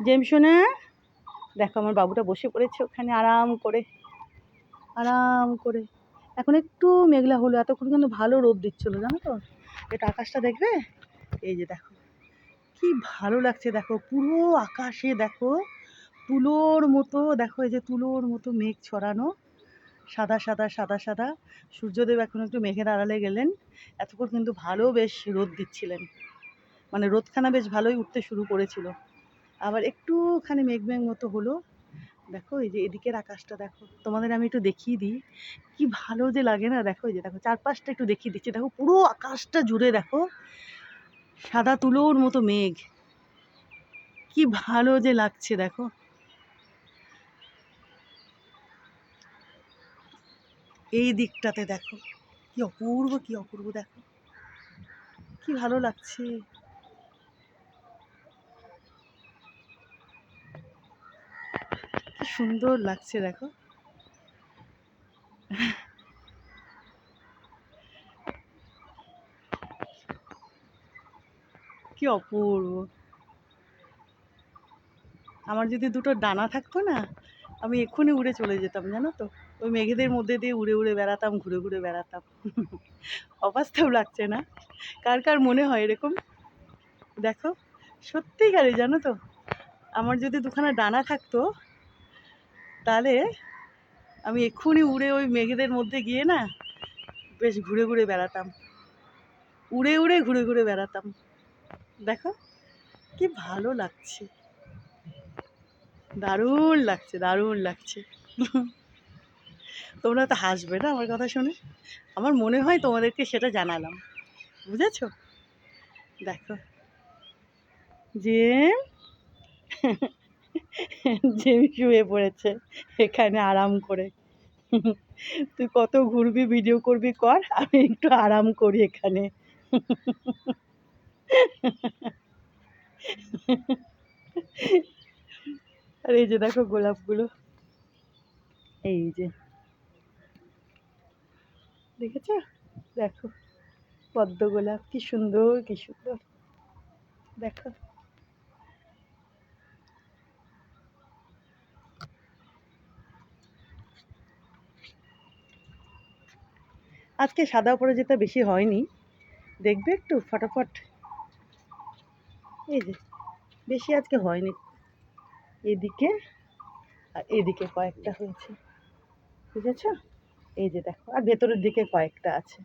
জেমসোনা, দেখো আমার বাবুটা বসে পড়েছে ওখানে আরাম করে আরাম করে। এখন একটু মেঘলা হলো, এতক্ষণ কিন্তু ভালো রোদ দিচ্ছিলো জানো তো। এটা আকাশটা দেখবে, এই যে দেখো কি ভালো লাগছে, দেখো পুরো আকাশে দেখো তুলোর মতো, দেখো এই যে তুলোর মতো মেঘ ছড়ানো, সাদা সাদা সাদা সাদা। সূর্যদেব এখন একটু মেঘের আড়ালে গেলেন, এতক্ষণ কিন্তু ভালো বেশ রোদ দিচ্ছিলেন, মানে রোদখানা বেশ ভালোই উঠতে শুরু করেছিল। আবার একটুখানি মেঘ মেঘ মতো হলো। দেখো এই যে এদিকের আকাশটা দেখো, তোমাদের আমি একটু দেখিয়ে দিই কি ভালো যে লাগে না। দেখো এই যে দেখো চারপাশটা একটু দেখিয়ে দিচ্ছি, দেখো পুরো আকাশটা জুড়ে দেখো সাদা তুলোর মতো মেঘ, কি ভালো যে লাগছে দেখো। এই দিকটাতে দেখো কি অপূর্ব, কি অপূর্ব, দেখো কি ভালো লাগছে, কি সুন্দর লাগছে দেখো। কি অপূর্ব। আমার যদি দুটো ডানা থাকতো না, আমি এক্ষুনি উড়ে চলে যেতাম জানো তো, ওই মেঘেদের মধ্যে দিয়ে উড়ে উড়ে বেড়াতাম, ঘুরে ঘুরে বেড়াতাম। অবাস্তব লাগছে না? কার কার মনে হয় এরকম? দেখো সত্যিকারে জানো তো, আমার যদি দুখানা ডানা থাকতো তাহলে আমি এক্ষুনি উড়ে ওই মেঘেদের মধ্যে গিয়ে না বেশ ঘুরে ঘুরে বেড়াতাম, উড়ে উড়ে ঘুরে ঘুরে বেড়াতাম। দেখো কি ভালো লাগছে, দারুণ লাগছে, দারুণ লাগছে। তোমরা তো হাসবে না আমার কথা শুনে, আমার মনে হয় তোমাদেরকে সেটা জানালাম, বুঝেছো? দেখো জেম, জেম শুয়ে পড়েছে এখানে আরাম করে। তুই কত ঘুরবি ভিডিও করবি কর, আমি একটু আরাম করি এখানে। আর এই যে দেখো গোলাপগুলো, এই যে দেখেছ, দেখো পদ্ম গোলাপ কি সুন্দর, কি সুন্দর দেখো। আজকে সাদা অপরাজিতা বেশি হয়নি, দেখবে একটু ফটাফট, এই যে বেশি আজকে হয়নি, এদিকে আর এদিকে কয়েকটা হয়েছে, বুঝেছ? এই যে দেখো আর ভেতরের দিকে কয়েকটা আছে।